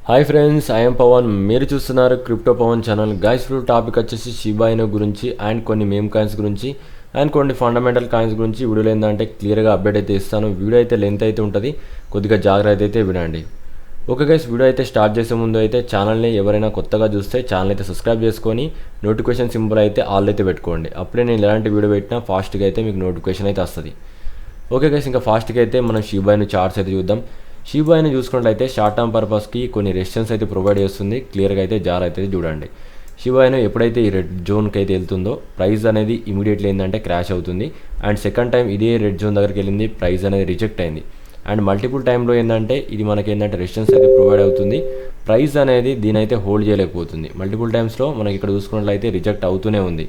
Hi friends, I'm Pawan. మీరు చూస్తున్నారు crypto Pawan channel. Guys ఇప్పుడు టాపిక్ వచ్చేసి షిబా ఇను గురించి అండ్ కొన్ని మేమ్ కాయిన్స్ గురించి అండ్ కొన్ని ఫండమెంటల్ కాయిన్స్ గురించి వీడియోలో ఏంటంటే క్లియర్గా అప్డేట్ అయితే ఇస్తాను. వీడియో అయితే లెంత్ అయితే ఉంటుంది, కొద్దిగా జాగ్రత్త అయితే వినండి. ఓకే గైస్, వీడియో అయితే స్టార్ట్ చేసే ముందు అయితే ఛానల్ని ఎవరైనా కొత్తగా చూస్తే ఛానల్ అయితే సబ్స్క్రైబ్ చేసుకొని నోటిఫికేషన్ సింబల్ అయితే ఆల్ అయితే పెట్టుకోండి. అప్పుడే నేను ఎలాంటి వీడియో పెట్టినా ఫాస్ట్గా అయితే మీకు నోటిఫికేషన్ అయితే వస్తుంది. ఓకే గైస్, ఇంకా ఫాస్ట్గా అయితే మనం షిబా ఇను చార్ట్స్ అయితే చూద్దాం. షిబా ఇను చూసుకున్నట్లయితే షార్ట్ టర్మ్ పర్పస్కి కొన్ని రెసిస్టెన్స్ అయితే ప్రొవైడ్ చేస్తుంది. క్లియర్గా అయితే జార్ అయితే చూడండి. షిబా ఇను ఎప్పుడైతే ఈ రెడ్ జోన్కి అయితే వెళ్తుందో ప్రైస్ అనేది ఇమీడియట్లీ ఏంటంటే క్రాష్ అవుతుంది. అండ్ సెకండ్ టైం ఇదే రెడ్ జోన్ దగ్గరికి వెళ్ళింది, ప్రైస్ అనేది రిజెక్ట్ అయింది. అండ్ మల్టిపుల్ టైంలో ఏంటంటే ఇది మనకి ఏంటంటే రెసిస్టెన్స్ అయితే ప్రొవైడ్ అవుతుంది. ప్రైస్ అనేది దీని అయితే హోల్డ్ చేయలేకపోతుంది. మల్టిపుల్ టైమ్స్లో మనకి ఇక్కడ చూసుకున్నట్లయితే రిజెక్ట్ అవుతూనే ఉంది.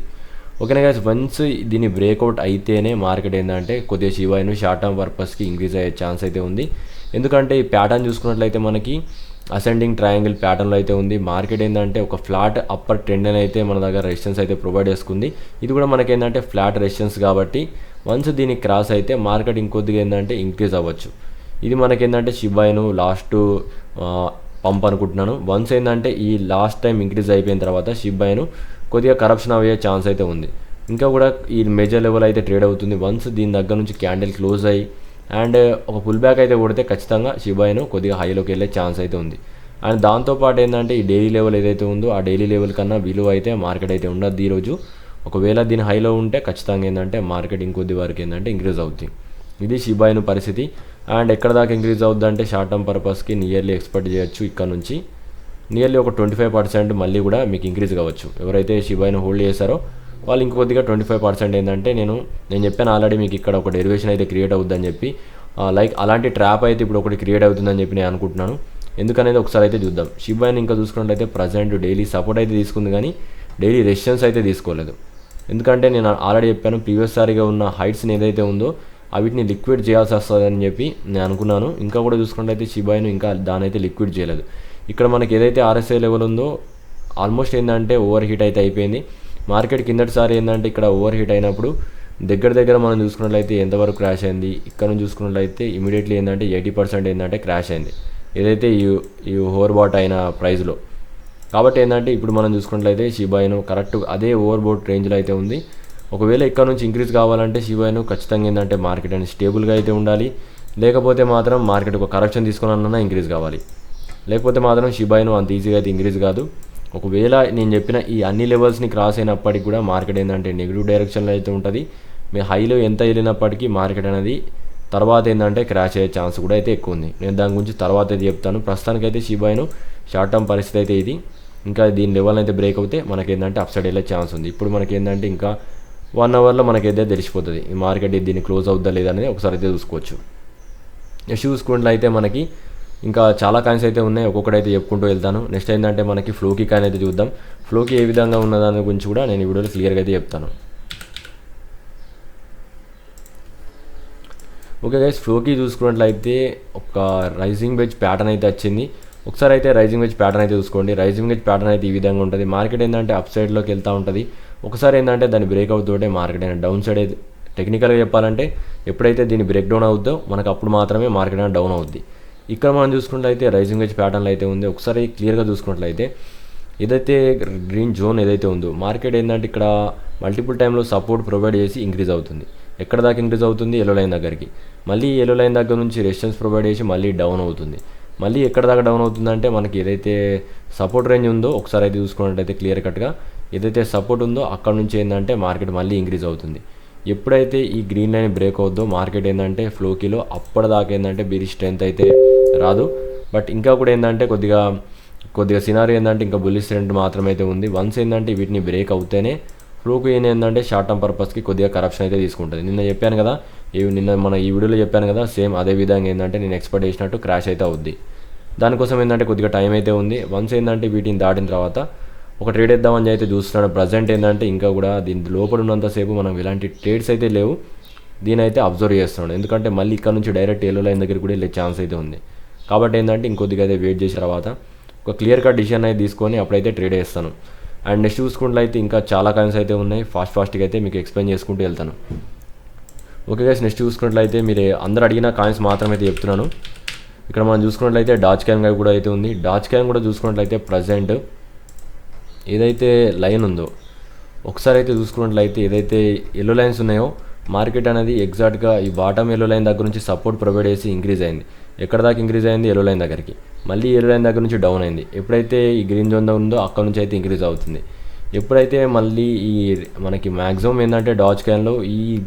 ఓకేనా గైస్, వన్స్ దీని బ్రేక్అవుట్ అయితేనే మార్కెట్ ఏంటంటే కొద్దిగా షిబా ఇను షార్ట్ టర్మ్ పర్పస్కి ఇంక్రీజ్ అయ్యే ఛాన్స్ అయితే ఉంది. ఎందుకంటే ఈ ప్యాటర్న్ చూసుకున్నట్లయితే మనకి అసెండింగ్ ట్రయాంగిల్ ప్యాటర్న్లో అయితే ఉంది. మార్కెట్ ఏంటంటే ఒక ఫ్లాట్ అప్పర్ ట్రెండ్ అయితే మన దగ్గర రెసిస్టెన్స్ అయితే ప్రొవైడ్ చేసుకుంది. ఇది కూడా మనకి ఏంటంటే ఫ్లాట్ రెసిస్టెన్స్ కాబట్టి వన్స్ దీన్ని క్రాస్ అయితే మార్కెట్ ఇంకొద్దిగా ఏంటంటే ఇంక్రీజ్ అవ్వచ్చు. ఇది మనకి ఏంటంటే షిబా ఇను లాస్ట్ పంప్ అనుకుంటున్నాను. వన్స్ ఏంటంటే ఈ లాస్ట్ టైం ఇంక్రీజ్ అయిపోయిన తర్వాత షిబా ఇను కొద్దిగా కరప్షన్ అయ్యే ఛాన్స్ అయితే ఉంది. ఇంకా కూడా ఈ మేజర్ లెవెల్ అయితే ట్రేడ్ అవుతుంది. వన్స్ దీని దగ్గర నుంచి క్యాండిల్ క్లోజ్ అయ్యి అండ్ ఒక పుల్ బ్యాక్ అయితే కొడితే ఖచ్చితంగా షిబా ఇను కొద్దిగా హైలోకి వెళ్ళే ఛాన్స్ అయితే ఉంది. అండ్ దాంతోపాటు ఏంటంటే ఈ డైలీ లెవెల్ ఏదైతే ఉందో ఆ డైలీ లెవెల్ కన్నా విలువ అయితే మార్కెట్ అయితే ఉండదు ఈరోజు. ఒకవేళ దీని హైలో ఉంటే ఖచ్చితంగా ఏంటంటే మార్కెట్ ఇంకొద్ది వరకు ఏంటంటే ఇంక్రీజ్ అవుతుంది. ఇది షిబా ఇను పరిస్థితి. అండ్ ఎక్కడ దాకా ఇంక్రీజ్ అవుద్ది అంటే షార్ట్ టర్మ్ పర్పస్కి నియర్లీ ఎక్స్పెక్ట్ చేయొచ్చు ఇక్కడ నుంచి నియర్లీ ఒక 25% మళ్ళీ కూడా మీకు ఇంక్రీజ్ కావచ్చు. ఎవరైతే షిబా ఇను హోల్డ్ చేశారో వాళ్ళు ఇంకొద్దిగా 25% ఏంటంటే నేను చెప్పాను ఆల్రెడీ మీకు ఇక్కడ ఒక డెరివేషన్ అయితే క్రియేట్ అవుతుందని చెప్పి, లైక్ అలాంటి ట్రాప్ అయితే ఇప్పుడు ఒకటి క్రియేట్ అవుతుందని చెప్పి నేను అనుకుంటున్నాను. ఎందుకనేది ఒకసారి అయితే చూద్దాం. షిబా ఇను ఇంకా చూసుకున్నట్లయితే ప్రజెంట్ డైలీ సపోర్ట్ అయితే తీసుకుంది కానీ డైలీ రెసిస్టెన్స్ అయితే తీసుకోలేదు. ఎందుకంటే నేను ఆల్రెడీ చెప్పాను ప్రీవియస్ సారిగా ఉన్న హైట్స్ని ఏదైతే ఉందో వీటిని లిక్విడ్ చేయాల్సి వస్తుందని చెప్పి నేను అనుకున్నాను. ఇంకా కూడా చూసుకున్నట్లయితే షిబా ఇను ఇంకా దాని అయితే లిక్విడ్ చేయలేదు. ఇక్కడ మనకి ఏదైతే ఆర్ఎస్ఐ లెవెల్ ఉందో ఆల్మోస్ట్ ఏంటంటే ఓవర్ హీట్ అయితే అయిపోయింది. మార్కెట్ కిందటిసారి ఏంటంటే ఇక్కడ ఓవర్ హీట్ అయినప్పుడు దగ్గర మనం చూసుకున్నట్లయితే ఎంతవరకు క్రాష్ అయింది. ఇక్కడ నుంచి చూసుకున్నట్లయితే ఇమీడియట్లీ ఏంటంటే 80% ఏంటంటే క్రాష్ అయింది ఏదైతే ఈ ఓవర్ బాట్ అయిన ప్రైస్లో. కాబట్టి ఏంటంటే ఇప్పుడు మనం చూసుకున్నట్లయితే షిబా ఇను కరెక్ట్ అదే ఓవర్ బాట్ రేంజ్లో అయితే ఉంది. ఒకవేళ ఇక్కడ నుంచి ఇంక్రీజ్ కావాలంటే షిబా ఇను ఖచ్చితంగా ఏంటంటే మార్కెట్ అనేది స్టేబుల్గా అయితే ఉండాలి. లేకపోతే మాత్రం మార్కెట్ ఒక కరెక్షన్ తీసుకున్నా ఇంక్రీజ్ కావాలి. లేకపోతే మాత్రం షిబా ఇను అంత ఈజీగా అయితే ఇంక్రీజ్ కాదు. ఒకవేళ నేను చెప్పిన ఈ అన్ని లెవెల్స్ని క్రాస్ అయినప్పటికీ కూడా మార్కెట్ ఏంటంటే నెగిటివ్ డైరెక్షన్లో అయితే ఉంటుంది. మీ హైలో ఎంత వెళ్ళినప్పటికీ మార్కెట్ అనేది తర్వాత ఏంటంటే క్రాష్ అయ్యే ఛాన్స్ కూడా అయితే ఎక్కువ ఉంది. నేను దాని గురించి తర్వాత అయితే చెప్తాను. ప్రస్తుతానికైతే షిబా ఇను షార్ట్ టర్మ్ పరిస్థితి అయితే ఇది. ఇంకా దీని లెవెల్ అయితే బ్రేక్ అవుతే మనకి ఏంటంటే అప్ సైడ్ వెళ్ళే ఛాన్స్ ఉంది. ఇప్పుడు మనకి ఏంటంటే ఇంకా 1 అవర్లో మనకైతే తెలిసిపోతుంది ఈ మార్కెట్ దీన్ని క్లోజ్ అవుద్దా లేదా అనేది ఒకసారి అయితే చూసుకోవచ్చు. నెక్స్ట్ చూసుకున్నట్లయితే మనకి ఇంకా చాలా కాయిన్స్ అయితే ఉన్నాయి, ఒక్కొక్కటైతే చెప్పుకుంటూ వెళ్తాను. నెక్స్ట్ ఏంటంటే మనకి ఫ్లోకీ కాయిన్ అయితే చూద్దాం. ఫ్లోకీ ఏ విధంగా ఉన్నదాని గురించి కూడా నేను ఈ వీడియోలో క్లియర్గా అయితే చెప్తాను. ఓకే గైస్, ఫ్లోకీ చూసుకున్నట్లయితే ఒక రైజింగ్ వెజ్ ప్యాటర్న్ అయితే వచ్చింది. ఒకసారి అయితే రైజింగ్ వెజ్ ప్యాటర్న్ అయితే చూసుకోండి. రైజింగ్ వెజ్ ప్యాటర్న్ అయితే ఈ విధంగా ఉంటుంది. మార్కెట్ ఏంటంటే అప్ సైడ్లోకి వెళ్తూ ఉంటుంది. ఒకసారి ఏంటంటే దాని బ్రేక్అవుట్ తోటే మార్కెట్ అయినా డౌన్ సైడ్ అయితే టెక్నికల్గా చెప్పాలంటే ఎప్పుడైతే దీన్ని బ్రేక్ డౌన్ అవుద్దో మనకు అప్పుడు మాత్రమే మార్కెట్ అయినా డౌన్ అవుద్ది. ఇక్కడ మనం చూసుకున్నట్లయితే రైజింగ్ వెజ్ ప్యాటర్న్లో అయితే ఉంది. ఒకసారి క్లియర్గా చూసుకున్నట్లయితే ఏదైతే గ్రీన్ జోన్ ఏదైతే ఉందో మార్కెట్ ఏంటంటే ఇక్కడ మల్టిపుల్ టైంలో సపోర్ట్ ప్రొవైడ్ చేసి ఇంక్రీజ్ అవుతుంది. ఎక్కడ దాకా ఇంక్రీజ్ అవుతుంది? ఎల్లో లైన్ దగ్గరికి. మళ్ళీ ఎల్లో లైన్ దగ్గర నుంచి రెసిస్టెన్స్ ప్రొవైడ్ చేసి మళ్ళీ డౌన్ అవుతుంది. మళ్ళీ ఎక్కడ దాకా డౌన్ అవుతుందంటే మనకి ఏదైతే సపోర్ట్ రేంజ్ ఉందో ఒకసారి అయితే చూసుకున్నట్లయితే క్లియర్ కట్గా ఏదైతే సపోర్ట్ ఉందో అక్కడ నుంచి ఏంటంటే మార్కెట్ మళ్ళీ ఇంక్రీజ్ అవుతుంది. ఎప్పుడైతే ఈ గ్రీన్ లైన్ బ్రేక్ అవుద్దో మార్కెట్ ఏంటంటే ఫ్లోకీలో అప్పటిదాకా ఏంటంటే బీరిష్ స్ట్రెంత్ అయితే రాదు. బట్ ఇంకా కూడా ఏంటంటే కొద్దిగా సినారీ ఏంటంటే ఇంకా బుల్లిష్ ట్రెండ్ మాత్రమైతే ఉంది. వన్స్ ఏంటంటే వీటిని బ్రేక్ అవుతేనే ఫ్లోకీ ఏంటంటే షార్ట్ టర్మ్ పర్పస్కి కొద్దిగా కరప్షన్ అయితే తీసుకుంటుంది. నిన్న చెప్పాను కదా, నిన్న మన ఈ వీడియోలో చెప్పాను కదా, సేమ్ అదే విధంగా ఏంటంటే నేను ఎక్స్పెక్ట్ చేసినట్టు క్రాష్ అయితే అవుద్ది. దానికోసం ఏంటంటే కొద్దిగా టైం అయితే ఉంది. వన్స్ ఏంటంటే వీటిని దాటిన తర్వాత ఒక ట్రేడ్ వేద్దామని అయితే చూస్తున్నాడు. ప్రజెంట్ ఏంటంటే ఇంకా కూడా దీని లోపల ఉన్నంతసేపు మనం ఇలాంటి ట్రేడ్స్ అయితే లేవు. దీని అయితే అబ్జర్వ్ చేస్తున్నాడు. ఎందుకంటే మళ్ళీ ఇక్కడ నుంచి డైరెక్ట్ ఎల్లో లైన్ దగ్గర కూడా వెళ్ళే ఛాన్స్ అయితే ఉంది. కాబట్టి ఏంటంటే ఇంకొద్దిగా అయితే వెయిట్ చేసిన తర్వాత ఒక క్లియర్ కట్ డిసిషన్ అయితే తీసుకొని అప్పుడైతే ట్రేడ్ వేస్తాను. అండ్ నెక్స్ట్ చూసుకున్నట్లయితే ఇంకా చాలా కాయిన్స్ అయితే ఉన్నాయి. ఫాస్ట్గా అయితే మీకు ఎక్స్ప్లెయిన్ చేసుకుంటూ వెళ్తాను. ఓకే గైస్, నెక్స్ట్ చూసుకున్నట్లయితే మీరు అందరు అడిగిన కాయిన్స్ మాత్రమైతే చెప్తున్నాను. ఇక్కడ మనం చూసుకున్నట్లయితే డాచ్ క్యాన్ కూడా అయితే ఉంది. డాచ్ క్యాన్ కూడా చూసుకున్నట్లయితే ప్రజెంట్ ఏదైతే లైన్ ఉందో ఒకసారి అయితే చూసుకున్నట్లయితే ఏదైతే ఎల్లో లైన్స్ ఉన్నాయో మార్కెట్ అనేది ఎగ్జాక్ట్గా ఈ బాటమ్ ఎల్లో లైన్ దగ్గర నుంచి సపోర్ట్ ప్రొవైడ్ చేసి ఇంక్రీజ్ అయింది. ఎక్కడ దాకా ఇంక్రీజ్ అయింది? ఎల్లో లైన్ దగ్గరికి. మళ్ళీ ఎల్లో లైన్ దగ్గర నుంచి డౌన్ అయింది. ఎప్పుడైతే ఈ గ్రీన్ జోన్ ఉందో అక్కడ నుంచి అయితే ఇంక్రీజ్ అవుతుంది. ఎప్పుడైతే మళ్ళీ ఈ మనకి మ్యాక్సిమం ఏంటంటే డాచ్ క్యాన్లో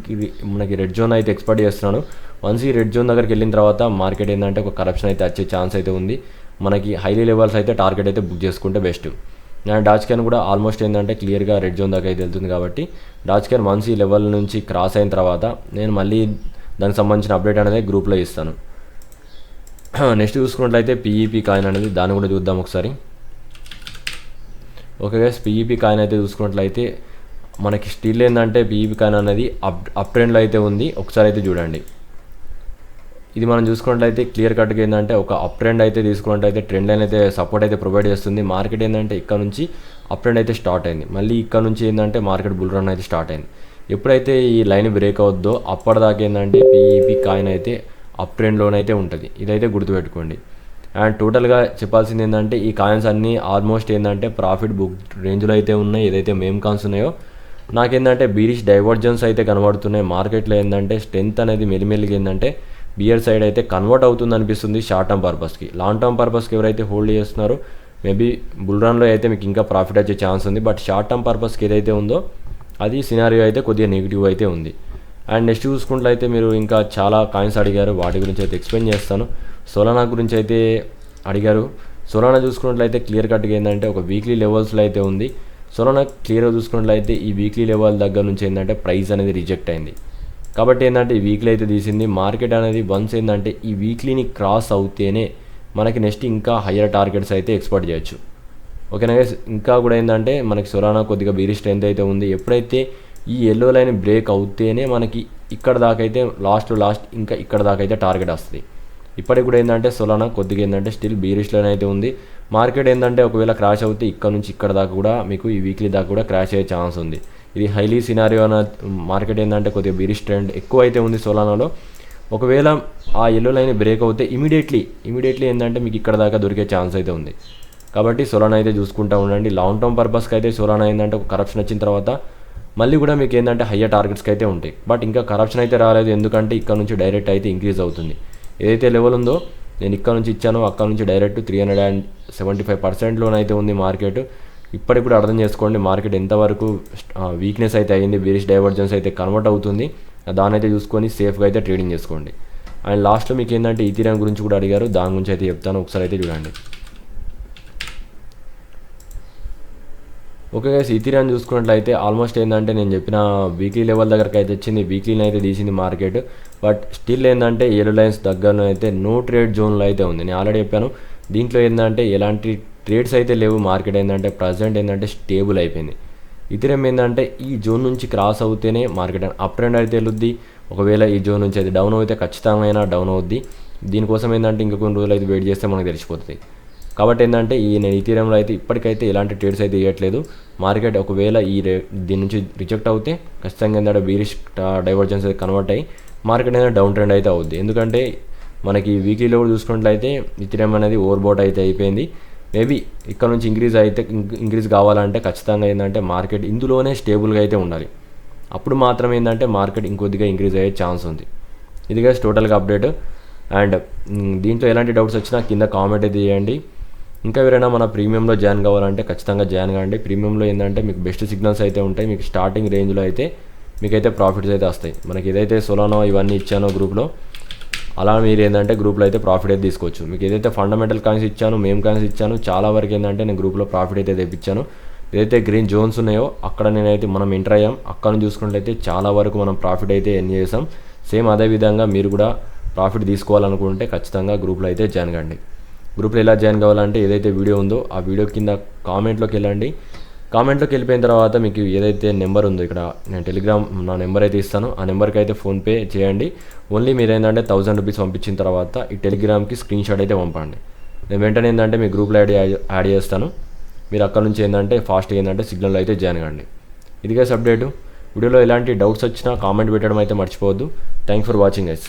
మనకి రెడ్ జోన్ అయితే ఎక్స్పెక్ట్ చేస్తున్నాను. వన్స్ ఈ రెడ్ జోన్ దగ్గరికి వెళ్ళిన తర్వాత మార్కెట్ ఏంటంటే ఒక కరప్షన్ అయితే వచ్చే ఛాన్స్ అయితే ఉంది. మనకి హైలీ లెవెల్స్ అయితే టార్గెట్ అయితే బుక్ చేసుకుంటే బెస్ట్. అండ్ డాచ్ క్యాన్ కూడా ఆల్మోస్ట్ ఏంటంటే క్లియర్గా రెడ్ జోన్ దాకా అయితే వెళ్తుంది కాబట్టి డాచ్ క్యాన్ వన్స్ ఈ లెవెల్ నుంచి క్రాస్ అయిన తర్వాత నేను మళ్ళీ దానికి సంబంధించిన అప్డేట్ అనేది గ్రూప్లో ఇస్తాను. నెక్స్ట్ చూసుకున్నట్లయితే పీఈపీ కాయిన్ అనేది దాన్ని కూడా చూద్దాం ఒకసారి. ఓకే గైస్, పీఈపీ కాయిన్ అయితే చూసుకున్నట్లయితే మనకి స్టిల్ ఏంటంటే పీఈపీ కాయిన్ అనేది అప్ ట్రెండ్లో అయితే ఉంది. ఒకసారి అయితే చూడండి. ఇది మనం చూసుకున్నట్లయితే క్లియర్ కట్గా ఏంటంటే ఒక అప్ ట్రెండ్ అయితే తీసుకున్నట్లయితే ట్రెండ్ లైన్ అయితే సపోర్ట్ అయితే ప్రొవైడ్ చేస్తుంది. మార్కెట్ ఏంటంటే ఇక్కడ నుంచి అప్ ట్రెండ్ అయితే స్టార్ట్ అయింది. మళ్ళీ ఇక్కడ నుంచి ఏంటంటే మార్కెట్ బుల్ రన్ అయితే స్టార్ట్ అయింది. ఎప్పుడైతే ఈ లైన్ బ్రేక్ అవుద్దో అప్పటిదాకా ఏంటంటే పీఈపీ కాయిన్ అయితే అప్ ట్రెండ్లోనైతే ఉంటుంది. ఇదైతే గుర్తుపెట్టుకోండి. అండ్ టోటల్గా చెప్పాల్సింది ఏంటంటే ఈ కాయిన్స్ అన్నీ ఆల్మోస్ట్ ఏంటంటే ప్రాఫిట్ బుక్ రేంజ్లో అయితే ఉన్నాయి. ఏదైతే మేమ్ కాయిన్స్ ఉన్నాయో నాకేంటంటే బీరిష్ డైవర్జెన్స్ అయితే కనబడుతున్నాయి. మార్కెట్లో ఏంటంటే స్ట్రెంత్ అనేది మెల్లిమెల్లిగా ఏంటంటే బియర్ సైడ్ అయితే కన్వర్ట్ అవుతుంది అనిపిస్తుంది షార్ట్ టర్మ్ పర్పస్కి. లాంగ్ టర్మ్ పర్పస్కి ఎవరైతే హోల్డ్ చేస్తున్నారో మేబీ బుల్ రన్లో అయితే మీకు ఇంకా ప్రాఫిట్ వచ్చే ఛాన్స్ ఉంది. బట్ షార్ట్ టర్మ్ పర్పస్కి ఏదైతే ఉందో అది సినారియో అయితే కొద్దిగా నెగిటివ్ అయితే ఉంది. అండ్ నెక్స్ట్ చూసుకున్నట్లయితే మీరు ఇంకా చాలా కాయిన్స్ అడిగారు, వాటి గురించి అయితే ఎక్స్ప్లెయిన్ చేస్తాను. సోలానా గురించి అయితే అడిగారు. సోలానా చూసుకున్నట్లయితే క్లియర్ కట్గా ఏంటంటే ఒక వీక్లీ లెవెల్స్లో అయితే ఉంది. సోలానా క్లియర్గా చూసుకున్నట్లయితే ఈ వీక్లీ లెవెల్ దగ్గర నుంచి ఏంటంటే ప్రైస్ అనేది రిజెక్ట్ అయింది. కాబట్టి ఏంటంటే ఈ వీక్లీ అయితే తీసింది. మార్కెట్ అనేది వన్స్ ఏంటంటే ఈ వీక్లీని క్రాస్ అవుతేనే మనకి నెక్స్ట్ ఇంకా హయ్యర్ టార్గెట్స్ అయితే ఎక్స్పెక్ట్ చేయొచ్చు. ఓకేనా గైస్, ఇంకా కూడా ఏంటంటే మనకి సోలానా కొద్దిగా బీరిష్ స్ట్రెంత్ అయితే ఉంది. ఎప్పుడైతే ఈ ఎల్లో లైన్ బ్రేక్ అవుతేనే మనకి ఇక్కడ దాకా అయితే లాస్ట్ ఇంకా ఇక్కడ దాకా అయితే టార్గెట్ వస్తుంది. ఇప్పటికి కూడా ఏంటంటే సోలానా కొద్దిగా ఏంటంటే స్టిల్ బీరిష్ లైన్ అయితే ఉంది. మార్కెట్ ఏంటంటే ఒకవేళ క్రాష్ అవుతే ఇక్కడ నుంచి ఇక్కడ దాకా కూడా మీకు ఈ వీక్లీ దాకా కూడా క్రాష్ అయ్యే ఛాన్స్ ఉంది. ఇది హైలీ సినారియో అన్న మార్కెట్ ఏంటంటే కొద్దిగా బీరిష్ ట్రెండ్ ఎక్కువ అయితే ఉంది సోలానాలో. ఒకవేళ ఆ ఎల్లో లైన్ బ్రేక్ అవుతే ఇమీడియట్లీ ఏంటంటే మీకు ఇక్కడ దాకా దొరికే ఛాన్స్ అయితే ఉంది. కాబట్టి సోలానా అయితే చూసుకుంటూ ఉండండి. లాంగ్ టర్మ్ పర్పస్కి అయితే సోలానా ఏంటంటే ఒక కరప్షన్ వచ్చిన తర్వాత మళ్ళీ కూడా మీకు ఏంటంటే హయ్యర్ టార్గెట్స్కి అయితే ఉంటాయి. బట్ ఇంకా కరప్షన్ అయితే రాలేదు, ఎందుకంటే ఇక్కడ నుంచి డైరెక్ట్ అయితే ఇంక్రీజ్ అవుతుంది. ఏదైతే లెవెల్ ఉందో నేను ఇక్కడ నుంచి ఇచ్చానో అక్కడ నుంచి డైరెక్ట్ 375% లోన్ అయితే ఉంది మార్కెట్. ఇప్పటికి కూడా అర్థం చేసుకోండి మార్కెట్ ఎంతవరకు వీక్నెస్ అయితే అయ్యింది, బేరిష్ డైవర్జెన్స్ అయితే కన్వర్ట్ అవుతుంది. దాని అయితే చూసుకొని సేఫ్గా అయితే ట్రేడింగ్ చేసుకోండి. అండ్ లాస్ట్లో మీకు ఏంటంటే ఈథీరియం గురించి కూడా అడిగారు, దాని గురించి అయితే చెప్తాను, ఒకసారి అయితే చూడండి. ఓకే గైస్, ఈథీరియం చూసుకున్నట్లయితే ఆల్మోస్ట్ ఏంటంటే నేను చెప్పిన వీక్లీ లెవెల్ దగ్గరకు అయితే వచ్చింది, వీక్లీని అయితే తీసింది మార్కెట్. బట్ స్టిల్ ఏంటంటే ఎల్లో లైన్స్ దగ్గరలో అయితే నో ట్రేడ్ జోన్లో అయితే ఉంది. నేను ఆల్రెడీ చెప్పాను దీంట్లో ఏంటంటే ఎలాంటి ట్రేడ్స్ అయితే లేవు. మార్కెట్ ఏంటంటే ప్రజెంట్ ఏంటంటే స్టేబుల్ అయిపోయింది. ఈథీరియం ఏంటంటే ఈ జోన్ నుంచి క్రాస్ అవుతేనే మార్కెట్ అప్ ట్రెండ్ అయితే వెళ్ళుద్ది. ఒకవేళ ఈ జోన్ నుంచి అయితే డౌన్ అయితే ఖచ్చితంగా డౌన్ అవుద్ది. దీనికోసం ఏంటంటే ఇంకా కొన్ని రోజులు అయితే వెయిట్ చేస్తే మనకు తెలిసిపోతుంది. కాబట్టి ఏంటంటే నేను ఈథీరియంలో అయితే ఇప్పటికైతే ఎలాంటి ట్రేడ్స్ అయితే ఇవ్వట్లేదు. మార్కెట్ ఒకవేళ దీని నుంచి రిజెక్ట్ అవుతే ఖచ్చితంగా ఏంటంటే బీరిష్ డైవర్జెన్స్ అయితే కన్వర్ట్ అయ్యి మార్కెట్ అనేది డౌన్ ట్రెండ్ అయితే అవుద్ది. ఎందుకంటే మనకి వీక్లీలో కూడా చూసుకున్నట్లయితే ఈథీరియం అనేది ఓవర్బోట్ అయితే అయిపోయింది. మేబీ ఇక్కడ నుంచి ఇంక్రీజ్ కావాలంటే ఖచ్చితంగా ఏంటంటే మార్కెట్ ఇందులోనే స్టేబుల్గా అయితే ఉండాలి. అప్పుడు మాత్రం ఏంటంటే మార్కెట్ ఇంకొద్దిగా ఇంక్రీజ్ అయ్యే ఛాన్స్ ఉంది. ఇదిగా టోటల్గా అప్డేట్. అండ్ దీంట్లో ఎలాంటి డౌట్స్ వచ్చినా కింద కామెంట్ అయితే చేయండి. ఇంకా ఎవరైనా మన ప్రీమియంలో జాయిన్ కావాలంటే ఖచ్చితంగా జాయిన్ కాండి. ప్రీమియంలో ఏంటంటే మీకు బెస్ట్ సిగ్నల్స్ అయితే ఉంటాయి. మీకు స్టార్టింగ్ రేంజ్లో అయితే మీకైతే ప్రాఫిట్స్ అయితే వస్తాయి. మనకి ఏదైతే సోలానో ఇవన్నీ ఇచ్చానో గ్రూప్లో అలా మీరు ఏంటంటే గ్రూప్లో అయితే ప్రాఫిట్ అయితే తీసుకోవచ్చు. మీకు ఏదైతే ఫండమెంటల్ కాయిన్స్ ఇచ్చాను, మేమ్ కాయిన్స్ ఇచ్చాను, చాలా వరకు ఏంటంటే నేను గ్రూప్లో ప్రాఫిట్ అయితే తెప్పించాను. ఏదైతే గ్రీన్ జోన్స్ ఉన్నాయో అక్కడ నేనైతే మనం ఎంటర్ అయ్యాం. అక్కడ నుంచి చూసుకున్నట్లయితే చాలా వరకు మనం ప్రాఫిట్ అయితే ఎర్న్ చేసాం. సేమ్ అదే విధంగా మీరు కూడా ప్రాఫిట్ తీసుకోవాలనుకుంటే ఖచ్చితంగా గ్రూప్లో అయితే జాయిన్ కండి. గ్రూప్లో ఎలా జాయిన్ కావాలంటే ఏదైతే వీడియో ఉందో ఆ వీడియో కింద కామెంట్లోకి వెళ్ళండి. కామెంట్లోకి వెళ్ళిపోయిన తర్వాత మీకు ఏదైతే నెంబర్ ఉందో ఇక్కడ నేను టెలిగ్రామ్ నా నెంబర్ అయితే ఇస్తాను. ఆ నెంబర్కి అయితే ఫోన్పే చేయండి. ఓన్లీ మీరు ఏంటంటే 1000 రూపీస్ పంపించిన తర్వాత ఈ టెలిగ్రామ్కి స్క్రీన్ షాట్ అయితే పంపండి. నేను వెంటనే ఏంటంటే మీ గ్రూప్లో యాడ్ చేస్తాను. మీరు అక్కడ నుంచి ఏంటంటే ఫాస్ట్గా ఏంటంటే సిగ్నల్ అయితే జాయిన్ కండి. ఇదిగా అప్డేటు. వీడియోలో ఎలాంటి డౌట్స్ వచ్చినా కామెంట్ పెట్టడం అయితే మర్చిపోవద్దు. Thanks for watching guys.